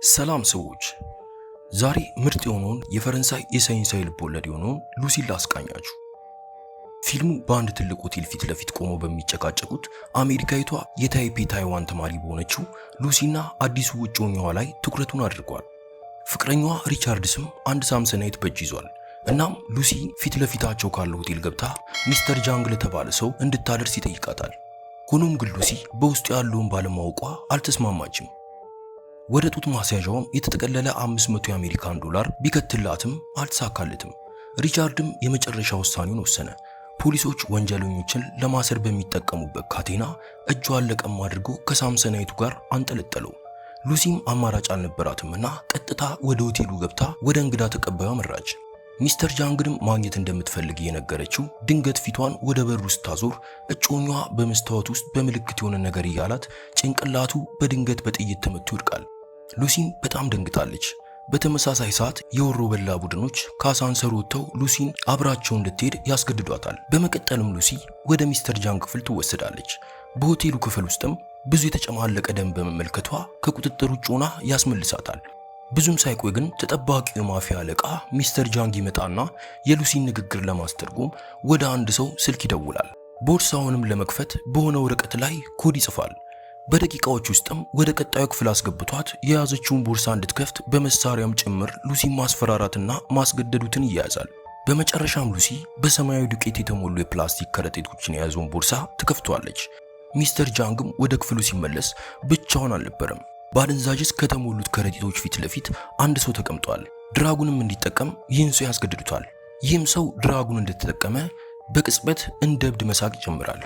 ሰላም ሰዎች፣ ዛሬ ምርጥ የሆነውን የፈረንሳይ የሳይንሳዊ ልቦለድ የሆነውን ሉሲን ላስቃኛችሁ። ፊልሙ በአንድ ትልቅ ሆቴል ፊት ለፊት ቆመው በሚጨቃጨቁት አሜሪካዊቷ የታይፔ ታይዋን ተማሪ በሆነችው ሉሲና አዲሱ እጮኛዋ ላይ ትኩረቱን አድርጓል። ፍቅረኛዋ ሪቻርድስም አንድ ሳምሰናይት በእጅ ይዟል። እናም ሉሲ ፊት ለፊታቸው ካለው ሆቴል ገብታ ሚስተር ጃንግ ለተባለ ሰው እንድታደርስ ይጠይቃታል። ሆኖም ግን ሉሲ በውስጡ ያለውን ባለማወቋ አልተስማማችም። ወደ ጡት ማስያዣውም የተጠቀለለ 500 የአሜሪካን ዶላር ቢከትላትም አልተሳካለትም። ሪቻርድም የመጨረሻ ውሳኔውን ወሰነ። ፖሊሶች ወንጀለኞችን ለማሰር በሚጠቀሙበት ካቴና እጇን ለቀም አድርጎ ከሳምሰናይቱ ጋር አንጠለጠለው። ሉሲም አማራጭ አልነበራትምና ቀጥታ ወደ ሆቴሉ ገብታ ወደ እንግዳ ተቀባዩ አመራች። ሚስተር ጃንግንም ማግኘት እንደምትፈልግ የነገረችው ድንገት ፊቷን ወደ በሩ ስታዞር እጮኛዋ በመስታወት ውስጥ በምልክት የሆነ ነገር እያላት ጭንቅላቱ በድንገት በጥይት ተመቶ ይወድቃል። ሉሲም በጣም ደንግጣለች። በተመሳሳይ ሰዓት የወሮ በላ ቡድኖች ከአሳንሰሩ ወጥተው ሉሲን አብራቸው እንድትሄድ ያስገድዷታል። በመቀጠልም ሉሲ ወደ ሚስተር ጃንግ ክፍል ትወሰዳለች። በሆቴሉ ክፍል ውስጥም ብዙ የተጨማለቀ ደም በመመልከቷ ከቁጥጥር ውጭ ሆና ያስመልሳታል። ብዙም ሳይቆይ ግን ተጠባቂው የማፊያ አለቃ ሚስተር ጃንግ ይመጣና የሉሲን ንግግር ለማስተርጎም ወደ አንድ ሰው ስልክ ይደውላል። ቦርሳውንም ለመክፈት በሆነ ወረቀት ላይ ኮድ ይጽፋል። በደቂቃዎች ውስጥም ወደ ቀጣዩ ክፍል አስገብቷት የያዘችውን ቦርሳ እንድትከፍት በመሳሪያም ጭምር ሉሲን ማስፈራራትና ማስገደዱትን ይያዛል። በመጨረሻም ሉሲ በሰማያዊ ዱቄት የተሞሉ የፕላስቲክ ከረጢቶችን የያዘውን ቦርሳ ትከፍቷለች። ሚስተር ጃንግም ወደ ክፍሉ ሲመለስ ብቻውን አልነበረም። በአደንዛዥ ከተሞሉት ከረጢቶች ፊት ለፊት አንድ ሰው ተቀምጧል። ድራጉንም እንዲጠቀም ይህን ሰው ያስገድዱታል። ይህም ሰው ድራጉን እንደተጠቀመ በቅጽበት እንደ እብድ መሳቅ ይጀምራል።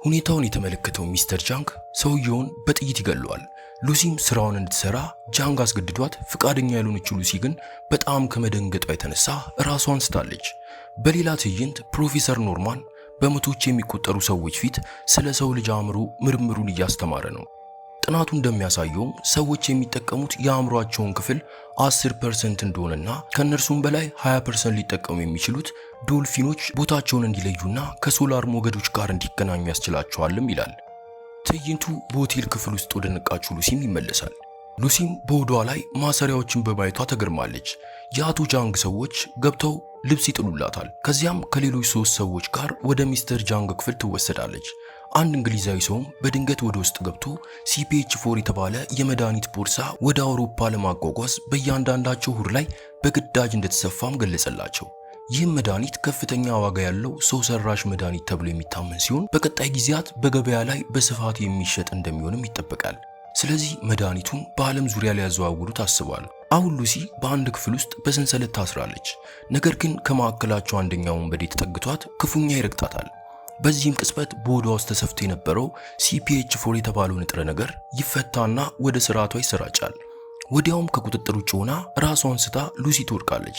ሁኔታውን የተመለከተው ሚስተር ጃንግ ሰውየውን በጥይት ይገለዋል። ሉሲም ስራውን እንድትሰራ ጃንግ አስገድዷት ፈቃደኛ ያልሆነችው ሉሲ ግን በጣም ከመደንገጧ የተነሳ ራሷን ስታለች። በሌላ ትዕይንት ፕሮፌሰር ኖርማን በመቶዎች የሚቆጠሩ ሰዎች ፊት ስለ ሰው ልጅ አእምሮ ምርምሩን እያስተማረ ነው። ጥናቱ እንደሚያሳየው ሰዎች የሚጠቀሙት የአእምሮአቸውን ክፍል 10% እንደሆነና ከነርሱም በላይ 20% ሊጠቀሙ የሚችሉት ዶልፊኖች ቦታቸውን እንዲለዩና ከሶላር ሞገዶች ጋር እንዲገናኙ ያስችላቸዋልም ይላል። ትዕይንቱ በሆቴል ክፍል ውስጥ ወደ ነቃችው ሉሲም ይመለሳል። ሉሲም በሆዷ ላይ ማሰሪያዎችን በማየቷ ተገርማለች። የአቶ ጃንግ ሰዎች ገብተው ልብስ ይጥሉላታል። ከዚያም ከሌሎች 3 ሰዎች ጋር ወደ ሚስተር ጃንግ ክፍል ትወሰዳለች። አንድ እንግሊዛዊ ሰውም በድንገት ወደ ውስጥ ገብቶ CPH4 የተባለ የመድኃኒት ቦርሳ ወደ አውሮፓ ለማጓጓዝ በእያንዳንዳቸው ሁር ላይ በግዳጅ እንደተሰፋም ገለጸላቸው። ይህም መድኃኒት ከፍተኛ ዋጋ ያለው ሰው ሰራሽ መድኃኒት ተብሎ የሚታመን ሲሆን በቀጣይ ጊዜያት በገበያ ላይ በስፋት የሚሸጥ እንደሚሆንም ይጠበቃል። ስለዚህ መድኃኒቱን በዓለም ዙሪያ ሊያዘዋውሩ ታስቧል። አሁን ሉሲ በአንድ ክፍል ውስጥ በሰንሰለት ታስራለች። ነገር ግን ከማዕከላቸው አንደኛው ወንበዴ ተጠግቷት ክፉኛ ይረግጣታል። በዚህም ቅጽበት በሆዷ ውስጥ ተሰፍቶ የነበረው CPH4 የተባለው ንጥረ ነገር ይፈታና ወደ ስርዓቷ ይሰራጫል። ወዲያውም ከቁጥጥር ውጭ ሆና ራሷን ስታ ሉሲ ትወድቃለች።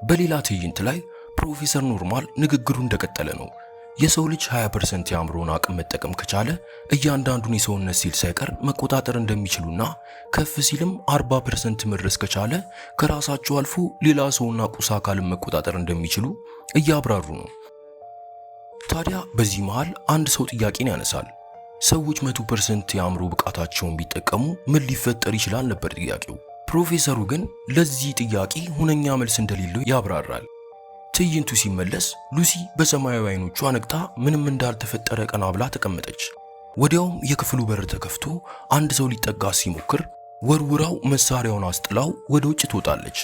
በሌላ ትዕይንት ላይ ፕሮፌሰር ኖርማል ንግግሩ እንደቀጠለ ነው። የሰው ልጅ 20% የአእምሮን አቅም መጠቀም ከቻለ እያንዳንዱን የሰውነት ሴል ሳይቀር መቆጣጠር እንደሚችሉና ከፍ ሲልም 40% መድረስ ከቻለ ከራሳቸው አልፎ ሌላ ሰውና ቁስ አካልን መቆጣጠር እንደሚችሉ እያብራሩ ነው። ታዲያ በዚህ መሃል አንድ ሰው ጥያቄን ያነሳል። ሰዎች 100% የአእምሮ ብቃታቸውን ቢጠቀሙ ምን ሊፈጠር ይችላል ነበር ጥያቄው። ፕሮፌሰሩ ግን ለዚህ ጥያቄ ሁነኛ መልስ እንደሌለው ያብራራል። ትዕይንቱ ሲመለስ ሉሲ በሰማያዊ አይኖቿ ነቅታ ምንም እንዳልተፈጠረ ቀና ብላ ተቀመጠች። ወዲያውም የክፍሉ በር ተከፍቶ አንድ ሰው ሊጠጋ ሲሞክር ወርውራው መሳሪያውን አስጥላው ወደ ውጭ ትወጣለች።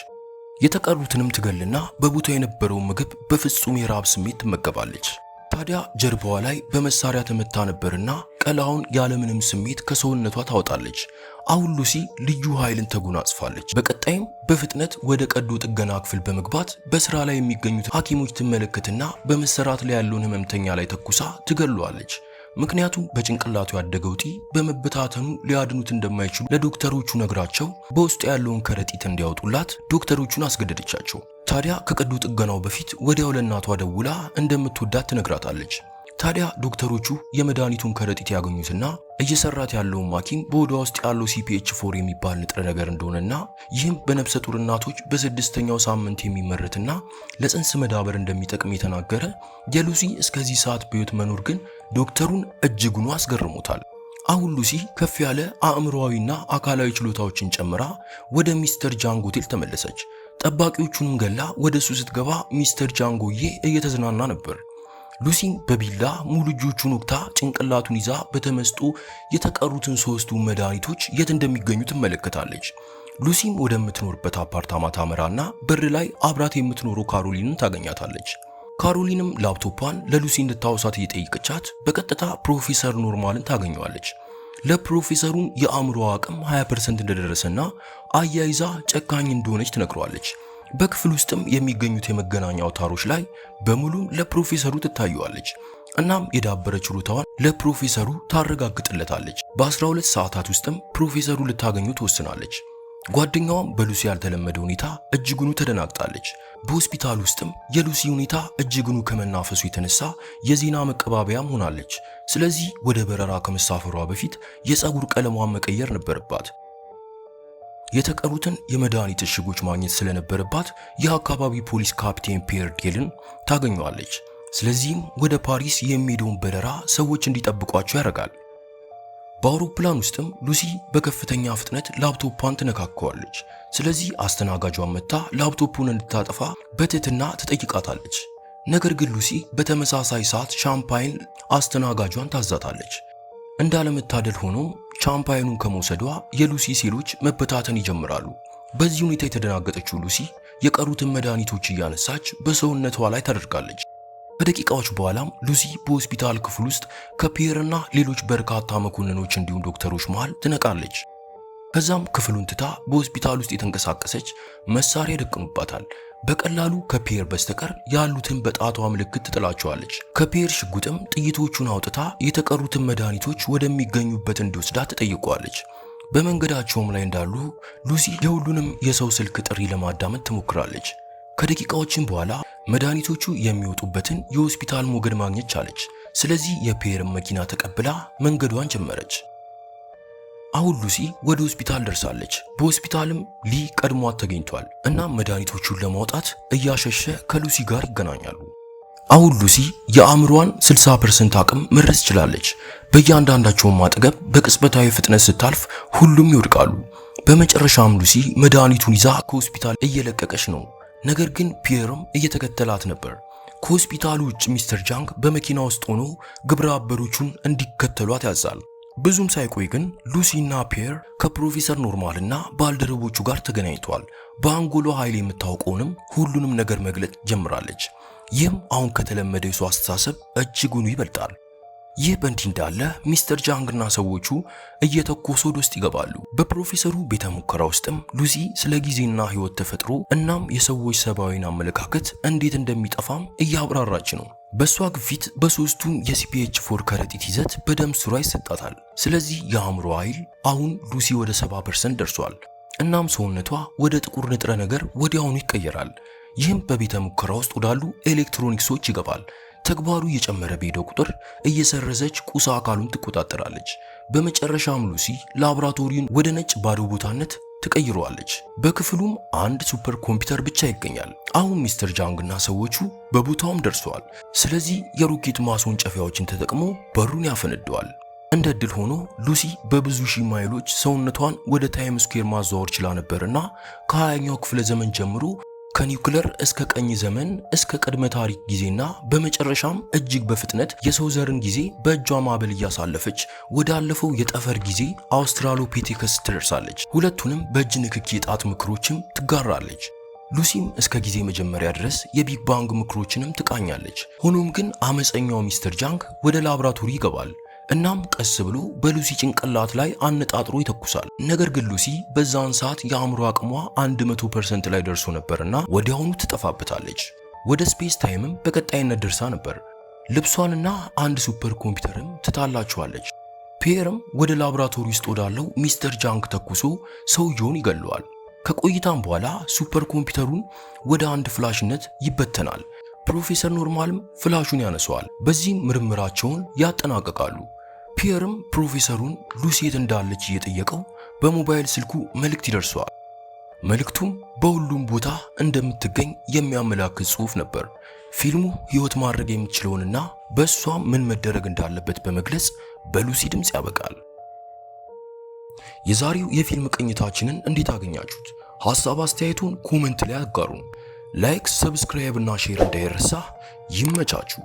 የተቀሩትንም ትገልና በቦታው የነበረውን ምግብ በፍጹም የረሃብ ስሜት ትመገባለች። ታዲያ ጀርባዋ ላይ በመሳሪያ ተመታ ነበርና ቀላውን ያለምንም ስሜት ከሰውነቷ ታወጣለች። አሁን ሉሲ ልዩ ኃይልን ተጎናጽፋለች። በቀጣይም በፍጥነት ወደ ቀዶ ጥገና ክፍል በመግባት በስራ ላይ የሚገኙት ሐኪሞች ትመለከትና በመሰራት ላይ ያለውን ህመምተኛ ላይ ተኩሳ ትገለዋለች። ምክንያቱም በጭንቅላቱ ያደገው እጢ በመበታተኑ ሊያድኑት እንደማይችሉ ለዶክተሮቹ ነግራቸው በውስጡ ያለውን ከረጢት እንዲያወጡላት ዶክተሮቹን አስገደደቻቸው። ታዲያ ከቀዶ ጥገናው በፊት ወዲያው ለእናቷ ደውላ እንደምትወዳት ትነግራታለች። ታዲያ ዶክተሮቹ የመድኃኒቱን ከረጢት ያገኙትና እየሰራት ያለው ሐኪም በሆዷ ውስጥ ያለው CPH4 የሚባል ንጥረ ነገር እንደሆነና ይህም በነፍሰ ጡር እናቶች በስድስተኛው ሳምንት የሚመረትና ለጽንስ መዳበር እንደሚጠቅም የተናገረ የሉሲ እስከዚህ ሰዓት በሕይወት መኖር ግን ዶክተሩን እጅጉን አስገርሞታል። አሁን ሉሲ ከፍ ያለ አእምሮአዊና አካላዊ ችሎታዎችን ጨምራ ወደ ሚስተር ጃንግ ሆቴል ተመለሰች። ጠባቂዎቹንም ገላ ወደ እሱ ስትገባ ሚስተር ጃንጎዬ እየተዝናና ነበር። ሉሲም በቢላ ሙሉ እጆቹን ወቅታ ጭንቅላቱን ይዛ በተመስጦ የተቀሩትን ሶስቱ መድኃኒቶች የት እንደሚገኙ ትመለከታለች። ሉሲም ወደምትኖርበት አፓርታማ ታመራና በር ላይ አብራት የምትኖረው ካሮሊንን ታገኛታለች። ካሮሊንም ላፕቶፓን ለሉሲ እንድታወሳት እየጠየቀቻት በቀጥታ ፕሮፌሰር ኖርማልን ታገኘዋለች። ለፕሮፌሰሩም የአእምሮ አቅም 20% እንደደረሰና አያይዛ ጨካኝ እንደሆነች ትነግረዋለች። በክፍል ውስጥም የሚገኙት የመገናኛ አውታሮች ላይ በሙሉ ለፕሮፌሰሩ ትታየዋለች። እናም የዳበረ ችሎታዋን ለፕሮፌሰሩ ታረጋግጥለታለች። በ12 ሰዓታት ውስጥም ፕሮፌሰሩ ልታገኙ ትወስናለች። ጓደኛዋም በሉሲ ያልተለመደ ሁኔታ እጅጉኑ ተደናግጣለች። በሆስፒታል ውስጥም የሉሲ ሁኔታ እጅጉኑ ከመናፈሱ የተነሳ የዜና መቀባበያም ሆናለች። ስለዚህ ወደ በረራ ከመሳፈሯ በፊት የፀጉር ቀለሟን መቀየር ነበረባት። የተቀሩትን የመድኃኒት እሽጎች ማግኘት ስለነበረባት የአካባቢ ፖሊስ ካፕቴን ፒየር ዴልን ታገኘዋለች። ስለዚህም ወደ ፓሪስ የሚሄደውን በረራ ሰዎች እንዲጠብቋቸው ያደርጋል። በአውሮፕላን ውስጥም ሉሲ በከፍተኛ ፍጥነት ላፕቶፓን ትነካከዋለች። ስለዚህ አስተናጋጇን መታ ላፕቶፑን እንድታጠፋ በትህትና ትጠይቃታለች። ነገር ግን ሉሲ በተመሳሳይ ሰዓት ሻምፓይን አስተናጋጇን ታዛታለች። እንዳለመታደል ሆኖ ሻምፓይኑን ከመውሰዷ የሉሲ ሴሎች መበታተን ይጀምራሉ። በዚህ ሁኔታ የተደናገጠችው ሉሲ የቀሩትን መድኃኒቶች እያነሳች በሰውነቷ ላይ ታደርጋለች። ከደቂቃዎች በኋላም ሉሲ በሆስፒታል ክፍል ውስጥ ከፒየርና ሌሎች በርካታ መኮንኖች እንዲሁም ዶክተሮች መሃል ትነቃለች። ከዛም ክፍሉን ትታ በሆስፒታል ውስጥ የተንቀሳቀሰች መሳሪያ ደቅኑባታል። በቀላሉ ከፒየር በስተቀር ያሉትን በጣቷ ምልክት ትጥላቸዋለች። ከፒየር ሽጉጥም ጥይቶቹን አውጥታ የተቀሩትን መድኃኒቶች ወደሚገኙበት እንዲወስዳት ትጠይቀዋለች። በመንገዳቸውም ላይ እንዳሉ ሉሲ የሁሉንም የሰው ስልክ ጥሪ ለማዳመጥ ትሞክራለች። ከደቂቃዎችም በኋላ መድኃኒቶቹ የሚወጡበትን የሆስፒታል ሞገድ ማግኘት ቻለች። ስለዚህ የፒየርን መኪና ተቀብላ መንገዷን ጀመረች። አሁን ሉሲ ወደ ሆስፒታል ደርሳለች። በሆስፒታልም ሊ ቀድሟት ተገኝቷል እና መድኃኒቶቹን ለማውጣት እያሸሸ ከሉሲ ጋር ይገናኛሉ። አሁን ሉሲ የአእምሮዋን 60% አቅም መድረስ ችላለች። በእያንዳንዳቸውም አጠገብ በቅጽበታዊ ፍጥነት ስታልፍ ሁሉም ይወድቃሉ። በመጨረሻም ሉሲ መድኃኒቱን ይዛ ከሆስፒታል እየለቀቀች ነው። ነገር ግን ፒየርም እየተከተላት ነበር። ከሆስፒታሉ ውጭ ሚስተር ጃንግ በመኪና ውስጥ ሆኖ ግብረ አበሮቹን እንዲከተሏት ያዛል። ብዙም ሳይቆይ ግን ሉሲና ፒየር ከፕሮፌሰር ኖርማልና ባልደረቦቹ ጋር ተገናኝተዋል። በአንጎሏ ኃይል የምታውቀውንም ሁሉንም ነገር መግለጽ ጀምራለች። ይህም አሁን ከተለመደ የሰው አስተሳሰብ እጅጉን ይበልጣል። ይህ በእንዲህ እንዳለ ሚስተር ጃንግና ሰዎቹ እየተኮሱ ወደ ውስጥ ይገባሉ። በፕሮፌሰሩ ቤተ ሙከራ ውስጥም ሉሲ ስለ ጊዜና ሕይወት ተፈጥሮ እናም የሰዎች ሰብአዊን አመለካከት እንዴት እንደሚጠፋም እያብራራች ነው። በሷ ግፊት በሶስቱም የሲፒኤች4 ከረጢት ይዘት በደም ስሯ ይሰጣታል። ስለዚህ የአእምሮ ኃይል አሁን ሉሲ ወደ 70% ደርሷል። እናም ሰውነቷ ወደ ጥቁር ንጥረ ነገር ወዲያውኑ ይቀየራል። ይህም በቤተ ሙከራ ውስጥ ወዳሉ ኤሌክትሮኒክሶች ይገባል። ተግባሩ እየጨመረ በሄደው ቁጥር እየሰረዘች ቁሳ አካሉን ትቆጣጠራለች። በመጨረሻም ሉሲ ላቦራቶሪውን ወደ ነጭ ባዶ ቦታነት ትቀይረዋለች። በክፍሉም አንድ ሱፐር ኮምፒውተር ብቻ ይገኛል። አሁን ሚስተር ጃንግና ሰዎቹ በቦታውም ደርሰዋል። ስለዚህ የሮኬት ማስወንጨፊያዎችን ተጠቅሞ በሩን ያፈነደዋል። እንደ ዕድል ሆኖ ሉሲ በብዙ ሺህ ማይሎች ሰውነቷን ወደ ታይም ስኩዌር ማዛወር ችላ ነበርና ከ20ኛው ክፍለ ዘመን ጀምሮ ከኒውክለር እስከ ቀኝ ዘመን እስከ ቅድመ ታሪክ ጊዜና በመጨረሻም እጅግ በፍጥነት የሰው ዘርን ጊዜ በእጇ ማዕበል እያሳለፈች ወዳለፈው የጠፈር ጊዜ አውስትራሎፒቴከስ ትደርሳለች። ሁለቱንም በእጅ ንክኪ የጣት ምክሮችም ትጋራለች። ሉሲም እስከ ጊዜ መጀመሪያ ድረስ የቢግ ባንግ ምክሮችንም ትቃኛለች። ሆኖም ግን አመፀኛው ሚስተር ጃንግ ወደ ላቦራቶሪ ይገባል። እናም ቀስ ብሎ በሉሲ ጭንቅላት ላይ አነጣጥሮ ይተኩሳል። ነገር ግን ሉሲ በዛን ሰዓት የአእምሮ አቅሟ 100% ላይ ደርሶ ነበርና ወዲያውኑ ትጠፋበታለች። ወደ ስፔስ ታይምም በቀጣይነት ደርሳ ነበር። ልብሷንና አንድ ሱፐር ኮምፒውተርም ትታላቸዋለች። ፒየርም ወደ ላቦራቶሪ ውስጥ ወዳለው ሚስተር ጃንግ ተኩሶ ሰውየውን ይገለዋል። ከቆይታም በኋላ ሱፐር ኮምፒውተሩን ወደ አንድ ፍላሽነት ይበተናል። ፕሮፌሰር ኖርማልም ፍላሹን ያነሰዋል። በዚህም ምርምራቸውን ያጠናቀቃሉ። ፒየርም ፕሮፌሰሩን ሉሲ የት እንዳለች እየጠየቀው በሞባይል ስልኩ መልእክት ይደርሰዋል። መልእክቱም በሁሉም ቦታ እንደምትገኝ የሚያመላክት ጽሑፍ ነበር። ፊልሙ ሕይወት ማድረግ የምትችለውንና በእሷ ምን መደረግ እንዳለበት በመግለጽ በሉሲ ድምፅ ያበቃል። የዛሬው የፊልም ቅኝታችንን እንዴት አገኛችሁት? ሐሳብ አስተያየቱን ኮመንት ላይ አጋሩን። ላይክ፣ ሰብስክራይብ እና ሼር እንዳይረሳ። ይመቻችሁ።